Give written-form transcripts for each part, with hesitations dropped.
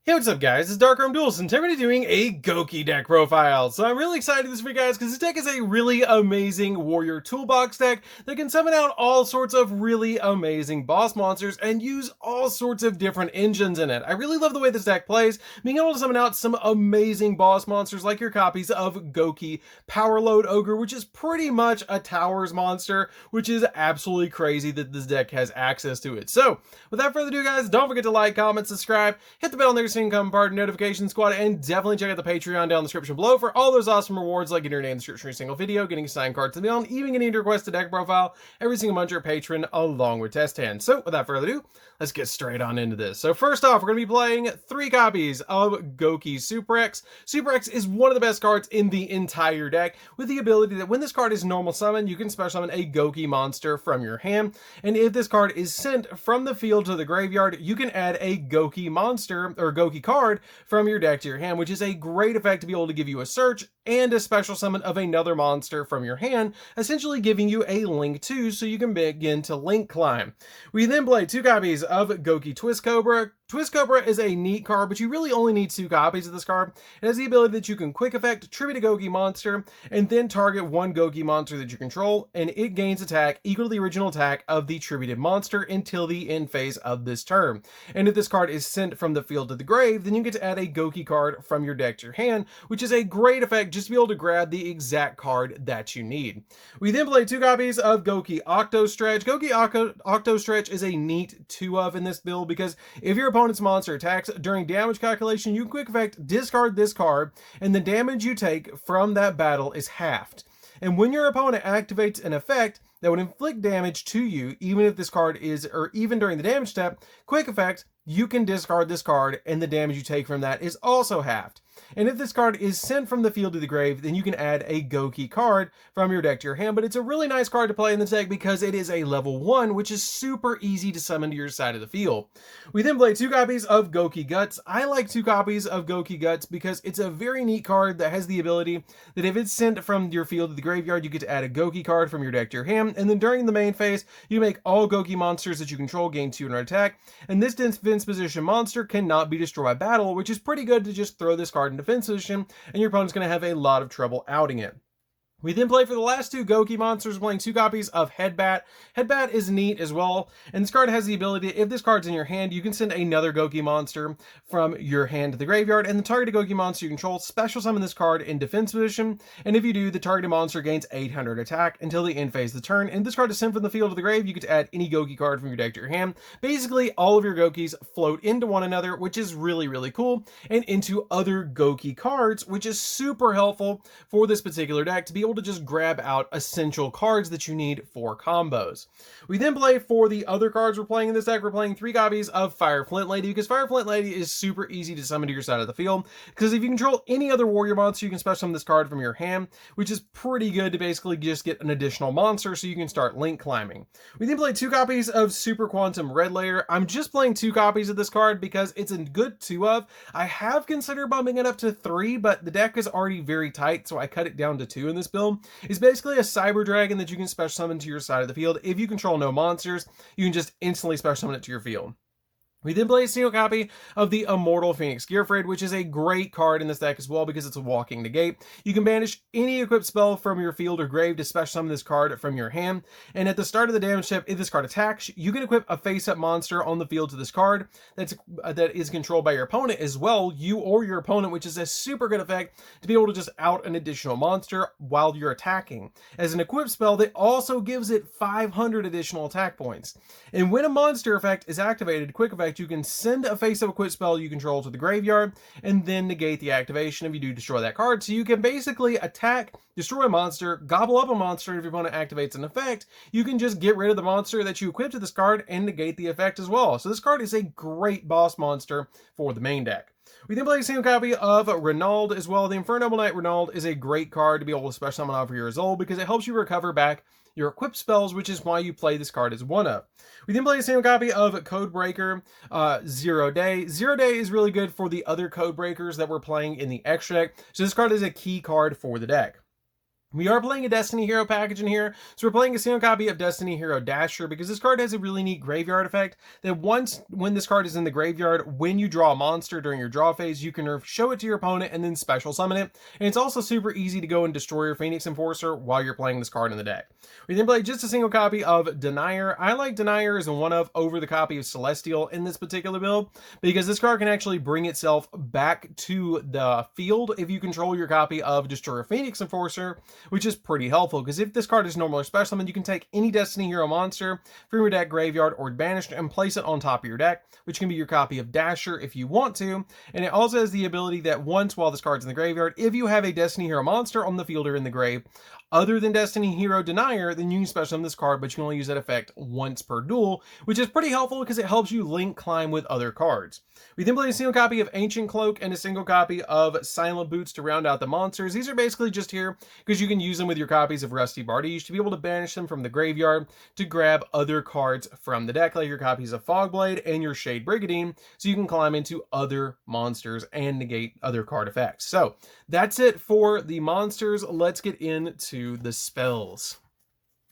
Hey, what's up guys, it's DarkArmedDuelist and today we're going to be doing a Gouki deck profile. So I'm really excited this week guys because this deck is a really amazing warrior toolbox deck that can summon out all sorts of really amazing boss monsters and use all sorts of different engines in it. I really love the way this deck plays, being able to summon out some amazing boss monsters like your copies of Gouki Powerload Ogre, which is pretty much a towers monster, which is absolutely crazy that this deck has access to it. So without further ado guys, don't forget to like, comment, subscribe, hit the bell there so you can become part of notification squad, and definitely check out the Patreon down in the description below for all those awesome rewards like getting your name in the description of every single video, getting a signed card to the mail, and even getting to request a deck profile every single month you're a patron along with test hands. So without further ado, let's get straight on into this. So first off, we're going to be playing 3 copies of Gouki Super X. Super X is one of the best cards in the entire deck, with the ability that when this card is normal summon, you can special summon a Gouki monster from your hand, and if this card is sent from the field to the graveyard, you can add a Gouki monster or Gouki card from your deck to your hand, which is a great effect to be able to give you a search and a special summon of another monster from your hand, essentially giving you a link 2 so you can begin to link climb. We then play 2 copies of Gouki Twist Cobra. Twist Cobra is a neat card, but you really only need 2 copies of this card. It has the ability that you can quick effect, tribute a Gouki monster, and then target one Gouki monster that you control, and it gains attack equal to the original attack of the tributed monster until the end phase of this turn. And if this card is sent from the field to the grave, then you get to add a Gouki card from your deck to your hand, which is a great effect just to be able to grab the exact card that you need. We then play 2 copies of Gouki Octo Stretch. Gouki Octo Stretch is a neat 2-of in this build because if your opponent's monster attacks during damage calculation, you can quick effect discard this card, and the damage you take from that battle is halved. And when your opponent activates an effect that would inflict damage to you, even if this card is, or even during the damage step, quick effect, you can discard this card and the damage you take from that is also halved. And if this card is sent from the field to the grave, then you can add a Gouki card from your deck to your hand, but it's a really nice card to play in this deck because it is a level 1, which is super easy to summon to your side of the field. We then play 2 copies of Gouki Guts. I like 2 copies of Gouki Guts because it's a very neat card that has the ability that if it's sent from your field to the graveyard, you get to add a Gouki card from your deck to your hand, and then during the main phase, you make all Gouki monsters that you control gain 200 attack, and this defense position monster cannot be destroyed by battle, which is pretty good to just throw this card in defense position, and your opponent's going to have a lot of trouble outing it. We then play for the last 2 Gouki monsters, playing 2 copies of Headbat. Headbat is neat as well, and this card has the ability, if this card's in your hand, you can send another Gouki monster from your hand to the graveyard, and the targeted Gouki monster you control special summon this card in defense position, and if you do, the targeted monster gains 800 attack until the end phase of the turn, and if this card is sent from the field to the grave, you get to add any Gouki card from your deck to your hand. Basically, all of your Goukis float into one another, which is really, really cool, and into other Gouki cards, which is super helpful for this particular deck to be able to just grab out essential cards that you need for combos. We then play for the other cards we're playing in this deck. We're playing 3 copies of Fire Flint Lady because Fire Flint Lady is super easy to summon to your side of the field because if you control any other warrior monster, you can special summon this card from your hand, which is pretty good to basically just get an additional monster so you can start link climbing. We then play 2 copies of Super Quantum Red Layer. I'm just playing 2 copies of this card because it's a good 2-of. I have considered bumping it up to 3, but the deck is already very tight, so I cut it down to 2 in this build. It's basically a Cyber Dragon that you can special summon to your side of the field. If you control no monsters, you can just instantly special summon it to your field. We then play a single copy of the Immortal Phoenix Gearfried, which is a great card in this deck as well because it's a walking negate. You can banish any equipped spell from your field or grave to special summon this card from your hand. And at the start of the damage step, if this card attacks, you can equip a face-up monster on the field to this card that is controlled by your opponent as well, you or your opponent, which is a super good effect to be able to just out an additional monster while you're attacking. As an equipped spell, that also gives it 500 additional attack points. And when a monster effect is activated, quick effect, you can send a face-up equipped spell you control to the graveyard and then negate the activation if you do destroy that card. So you can basically attack, destroy a monster, gobble up a monster, and if your opponent activates an effect, you can just get rid of the monster that you equipped to this card and negate the effect as well. So this card is a great boss monster for the main deck. We then play a single copy of Renauld as well. The Inferno Knight Renauld is a great card to be able to special summon off your Azul because it helps you recover back your equipped spells, which is why you play this card as 1-of. We then play a single copy of Codebreaker 0 Day. 0 Day is really good for the other Codebreakers that we're playing in the extra deck, so this card is a key card for the deck. We are playing a Destiny Hero package in here, so we're playing a single copy of Destiny Hero Dasher because this card has a really neat graveyard effect that when this card is in the graveyard, when you draw a monster during your draw phase, you can show it to your opponent and then special summon it. And it's also super easy to go and destroy your Phoenix Enforcer while you're playing this card in the deck. We then play just a single copy of Denier. I like Denier as a one-of over the copy of Celestial in this particular build because this card can actually bring itself back to the field if you control your copy of Destroyer Phoenix Enforcer, which is pretty helpful because if this card is normal or special summon, you can take any Destiny Hero monster from your deck, graveyard, or banished and place it on top of your deck, which can be your copy of Dasher if you want to. And it also has the ability that once while this card's in the graveyard, if you have a Destiny Hero monster on the field or in the grave, other than Destiny Hero Denier, then you can special summon this card, but you can only use that effect once per duel, which is pretty helpful because it helps you link climb with other cards. We then play a single copy of Ancient Cloak and a single copy of Silent Boots to round out the monsters. These are basically just here because you can use them with your copies of Rusty Bardiche to be able to banish them from the graveyard to grab other cards from the deck, like your copies of Fogblade and your Shade Brigandine, so you can climb into other monsters and negate other card effects. So that's it for the monsters. Let's get into the spells.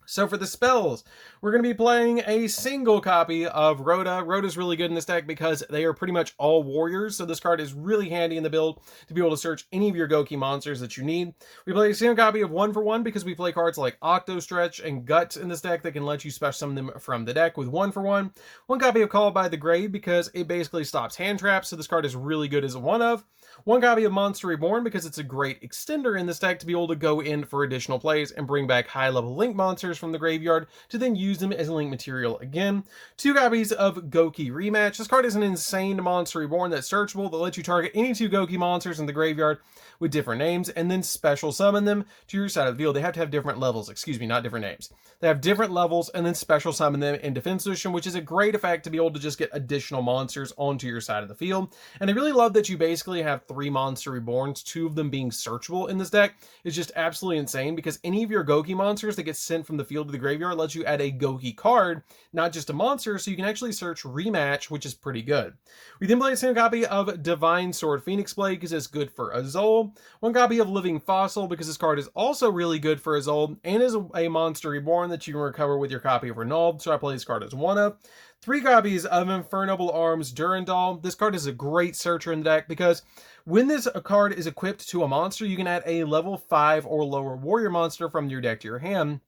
So for the spells, we're going to be playing a single copy of Rhoda. Rhoda's really good in this deck because they are pretty much all warriors, so this card is really handy in the build to be able to search any of your Gouki monsters that you need. We play a single copy of 1-for-1 because we play cards like Octostretch and Guts in this deck that can let you special summon them from the deck with 1-for-1. One copy of Called by the Grave because it basically stops hand traps, so this card is really good as a one-of. One copy of Monster Reborn because it's a great extender in this deck to be able to go in for additional plays and bring back high-level Link monsters from the graveyard to then use them as Link material again. Two copies of Gouki Rematch. This card is an insane Monster Reborn that's searchable that lets you target any two Gouki monsters in the graveyard with different names and then special summon them to your side of the field. They have to have different levels, excuse me, not different names. They have different levels and then special summon them in defense position, which is a great effect to be able to just get additional monsters onto your side of the field. And I really love that you basically have 3 Monster Reborns, 2 of them being searchable in this deck. It's just absolutely insane because any of your Gouki monsters that get sent from the field to the graveyard lets you add a Gouki card, not just a monster, so you can actually search Rematch, which is pretty good. We then play a single copy of Divine Sword Phoenix Blade because it's good for Azul. One copy of Living Fossil because this card is also really good for Azul and is a Monster Reborn that you can recover with your copy of Renauld, so I play this card as one of. 3 copies of Infernable Arms Durandal. This card is a great searcher in the deck because when this card is equipped to a monster, you can add a level 5 or lower warrior monster from your deck to your hand.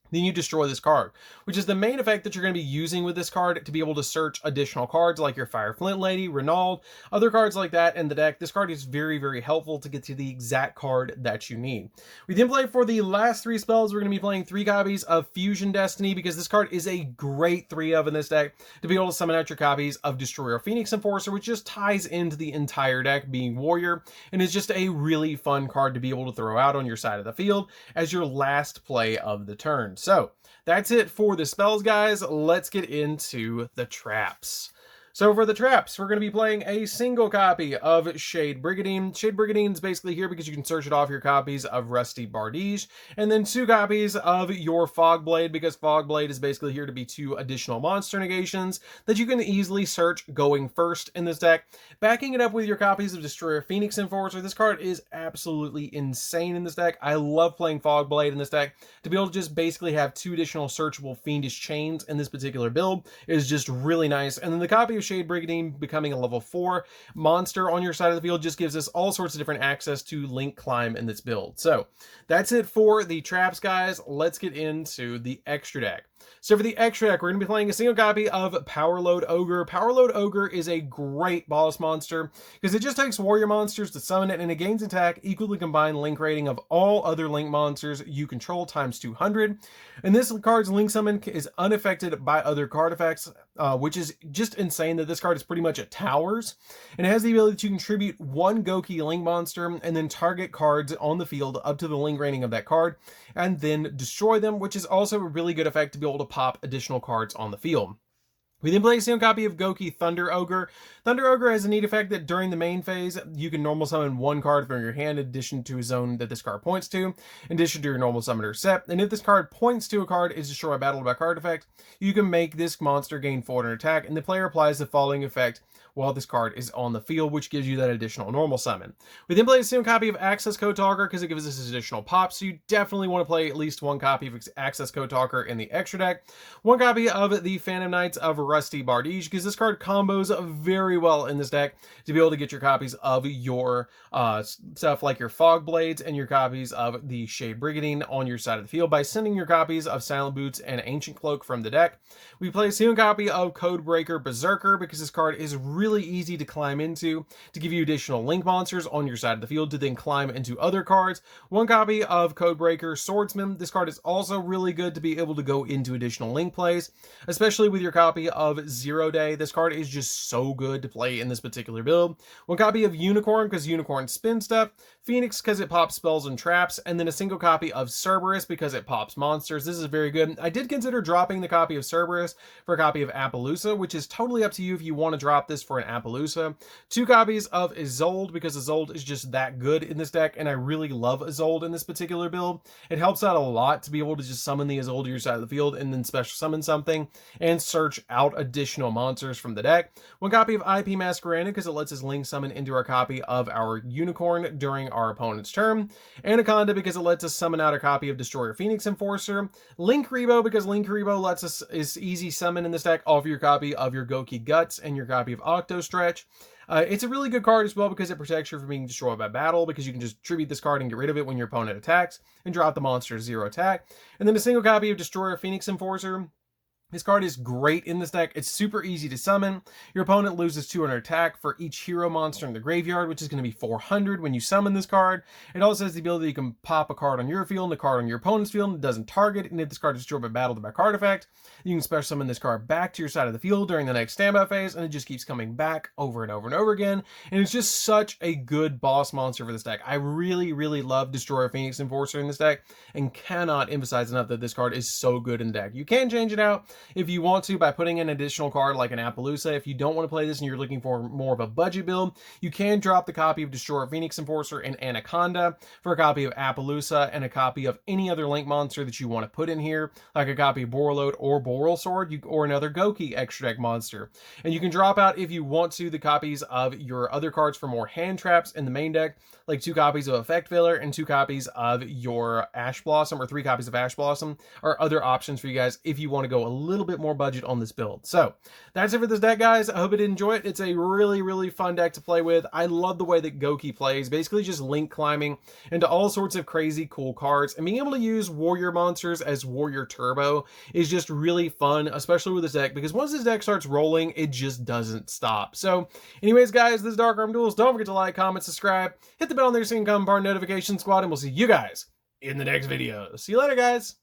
Then you destroy this card, which is the main effect that you're going to be using with this card to be able to search additional cards like your Fire Flint Lady, Renauld, other cards like that in the deck. This card is very, very helpful to get to the exact card that you need. We then play for the last 3 spells. We're going to be playing 3 copies of Fusion Destiny because this card is a great 3-of in this deck to be able to summon out your copies of Destroyer Phoenix Enforcer, which just ties into the entire deck being warrior, and is just a really fun card to be able to throw out on your side of the field as your last play of the turn. So that's it for the spells, guys. Let's get into the traps. So for the traps, we're going to be playing a single copy of Shade Brigandine. Shade Brigandine is basically here because you can search it off your copies of Rusty Bardiche, and then 2 copies of your Fogblade because Fogblade is basically here to be 2 additional monster negations that you can easily search going first in this deck. Backing it up with your copies of Destroyer Phoenix Enforcer. This card is absolutely insane in this deck. I love playing Fogblade in this deck. To be able to just basically have 2 additional searchable Fiendish Chains in this particular build is just really nice. And then the copy of Shade Brigandine becoming a level 4 monster on your side of the field just gives us all sorts of different access to Link Climb in this build. So that's it for the traps, guys. Let's get into the extra deck. So for the extra deck, we're going to be playing a single copy of Powerload Ogre. Powerload Ogre is a great boss monster because it just takes warrior monsters to summon it, and it gains attack equal to combined Link rating of all other Link monsters you control times 200. And this card's Link summon is unaffected by other card effects, which is just insane that this card is pretty much at towers. And it has the ability to contribute 1 Gouki Link monster and then target cards on the field up to the Link rating of that card and then destroy them, which is also a really good effect to be able to pop additional cards on the field. We then play a single copy of Gouki Thunder Ogre. Thunder Ogre has a neat effect that during the main phase, you can normal summon 1 card from your hand in addition to a zone that this card points to, in addition to your normal summoner set. And if this card points to a card is destroyed by battle by card effect, you can make this monster gain 400 attack, and the player applies the following effect while this card is on the field, which gives you that additional normal summon. We then play a single copy of Access Code Talker because it gives us additional pop, so you definitely want to play at least one copy of Access Code Talker in the extra deck. One copy of the Phantom Knights of Rusty Bardige, because this card combos very well in this deck to be able to get your copies of your stuff like your Fog Blades and your copies of the Shade Brigandine on your side of the field by sending your copies of Silent Boots and Ancient Cloak from the deck. We play a single copy of Codebreaker Berserker because this card is really easy to climb into to give you additional link monsters on your side of the field to then climb into other cards. One copy of Codebreaker Swordsman. This card is also really good to be able to go into additional link plays, especially with your copy of Zero Day. This card is just so good to play in this particular build. One copy of Unicorn because Unicorn spin stuff, Phoenix because it pops spells and traps, and then a single copy of Cerberus because it pops monsters. This is very good. I did consider dropping the copy of Cerberus for a copy of Appaloosa, which is totally up to you if you want to drop this for an Appaloosa. Two copies of Isolde because Isolde is just that good in this deck, and I really love Isolde in this particular build. It helps out a lot to be able to just summon the Isolde to your side of the field and then special summon something and search out additional monsters from the deck. One copy of IP Masquerade because it lets us link summon into our copy of our Unicorn during our opponent's turn. Anaconda because it lets us summon out a copy of Destroyer Phoenix Enforcer. Link Rebo because Link Rebo lets us is easy summon in this deck off your copy of your Gouki Guts and your copy of Octo Stretch. It's a really good card as well because it protects you from being destroyed by battle, because you can just tribute this card and get rid of it when your opponent attacks and drop the monster 0 attack. And then a single copy of Destroyer Phoenix Enforcer. This card is great in this deck. It's super easy to summon. Your opponent loses 200 attack for each hero monster in the graveyard, which is going to be 400 when you summon this card. It also has the ability you can pop a card on your field and a card on your opponent's field, and it doesn't target. And if this card is destroyed by battle by card effect, you can special summon this card back to your side of the field during the next standby phase, and it just keeps coming back over and over and over again. And it's just such a good boss monster for this deck. I really, really love Destroyer Phoenix Enforcer in this deck, and cannot emphasize enough that this card is so good in the deck. You can change it out if you want to by putting in an additional card like an Appaloosa. If you don't want to play this and you're looking for more of a budget build, you can drop the copy of Destroyer Phoenix Enforcer and Anaconda for a copy of Appaloosa and a copy of any other link monster that you want to put in here, like a copy of Borreload or Boral Sword, or another Gouki extra deck monster. And you can drop out, if you want to, the copies of your other cards for more hand traps in the main deck, like 2 copies of Effect Veiler and 2 copies of your Ash Blossom, or 3 copies of Ash Blossom, are other options for you guys if you want to go a little bit more budget on this build. So that's it for this deck, guys. I hope you did enjoy it. It's a really, really fun deck to play with. I love the way that Gouki plays, basically just link climbing into all sorts of crazy cool cards, and being able to use warrior monsters as warrior turbo is just really fun, especially with this deck, because once this deck starts rolling, it just doesn't stop. So anyways, guys, this is DarkArmedDuelist. Don't forget to like, comment, subscribe, hit the bell on there so you can become part of Notification Squad, and we'll see you guys in the next video. See you later, guys.